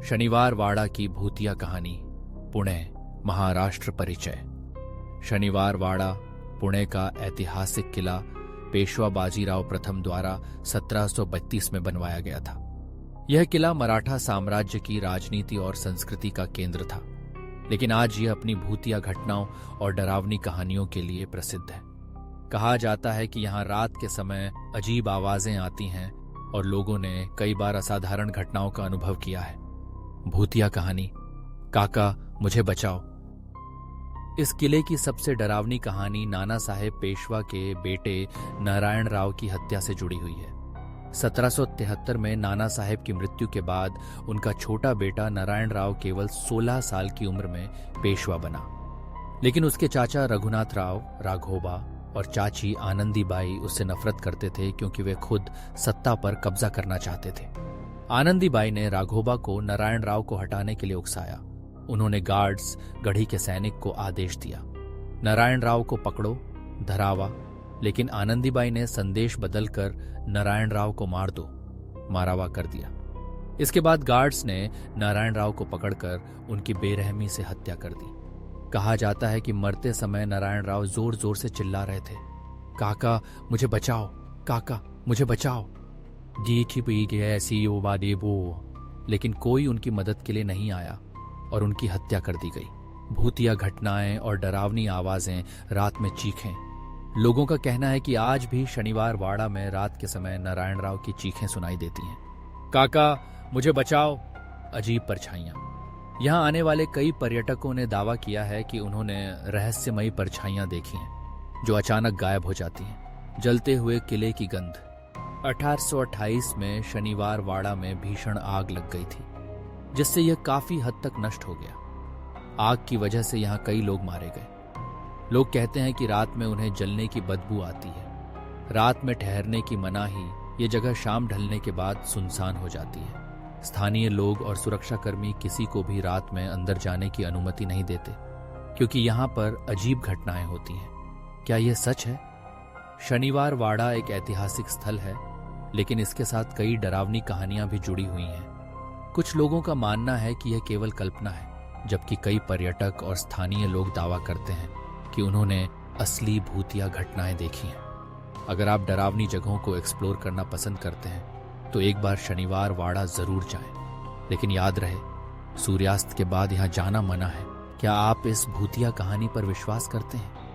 शनिवार वाड़ा की भूतिया कहानी, पुणे, महाराष्ट्र। परिचय। शनिवार वाड़ा पुणे का ऐतिहासिक किला पेशवा बाजीराव प्रथम द्वारा 1732 में बनवाया गया था। यह किला मराठा साम्राज्य की राजनीति और संस्कृति का केंद्र था, लेकिन आज यह अपनी भूतिया घटनाओं और डरावनी कहानियों के लिए प्रसिद्ध है। कहा जाता है कि यहाँ रात के समय अजीब आवाजें आती हैं और लोगों ने कई बार असाधारण घटनाओं का अनुभव किया है। भूतिया कहानी, काका मुझे बचाओ। इस किले की सबसे डरावनी कहानी नाना साहेब पेशवा के बेटे नारायण राव की हत्या से जुड़ी हुई है। 1773 में नाना साहेब की मृत्यु के बाद उनका छोटा बेटा नारायण राव केवल 16 साल की उम्र में पेशवा बना, लेकिन उसके चाचा रघुनाथ राव राघोबा और चाची आनंदीबाई उससे नफरत करते थे क्योंकि वे खुद सत्ता पर कब्जा करना चाहते थे। आनंदीबाई ने राघोबा को नारायण राव को हटाने के लिए उकसाया। उन्होंने गार्ड्स, गढ़ी के सैनिक को आदेश दिया, नारायण राव को पकड़ो, धरावा। लेकिन आनंदीबाई ने संदेश बदलकर नारायण राव को मार दो, मारावा कर दिया। इसके बाद गार्ड्स ने नारायण राव को पकड़कर उनकी बेरहमी से हत्या कर दी। कहा जाता है कि मरते समय नारायण राव जोर जोर से चिल्ला रहे थे, काका मुझे बचाओ, काका मुझे बचाओ। लेकिन कोई उनकी मदद के लिए नहीं आया और उनकी हत्या कर दी गई। भूतिया घटनाएं और डरावनी आवाजें, रात में चीखें। लोगों का कहना है कि आज भी शनिवार वाड़ा में रात के समय नारायण राव की चीखें सुनाई देती हैं, काका मुझे बचाओ। अजीब परछाइयां। यहां आने वाले कई पर्यटकों ने दावा किया है कि उन्होंने रहस्यमयी परछाइयां देखी हैं जो अचानक गायब हो जाती हैं। जलते हुए किले की गंध। 1828 में शनिवार वाड़ा में भीषण आग लग गई थी, जिससे यह काफी हद तक नष्ट हो गया। आग की वजह से यहां कई लोग मारे गए। लोग कहते हैं कि रात में उन्हें जलने की बदबू आती है। रात में ठहरने की मनाही, ये जगह शाम ढलने के बाद सुनसान हो जाती है। स्थानीय लोग और सुरक्षाकर्मी किसी को भी रात में अंदर जाने की अनुमति नहीं देते, क्योंकि यहाँ पर अजीब घटनाएं होती हैं। क्या यह सच है? शनिवार वाड़ा एक ऐतिहासिक स्थल है, लेकिन इसके साथ कई डरावनी कहानियां भी जुड़ी हुई हैं। कुछ लोगों का मानना है कि यह केवल कल्पना है, जबकि कई पर्यटक और स्थानीय लोग दावा करते हैं कि उन्होंने असली भूतिया घटनाएं देखी हैं। अगर आप डरावनी जगहों को एक्सप्लोर करना पसंद करते हैं तो एक बार शनिवार वाड़ा जरूर जाएं। लेकिन याद रहे, सूर्यास्त के बाद यहां जाना मना है। क्या आप इस भूतिया कहानी पर विश्वास करते हैं?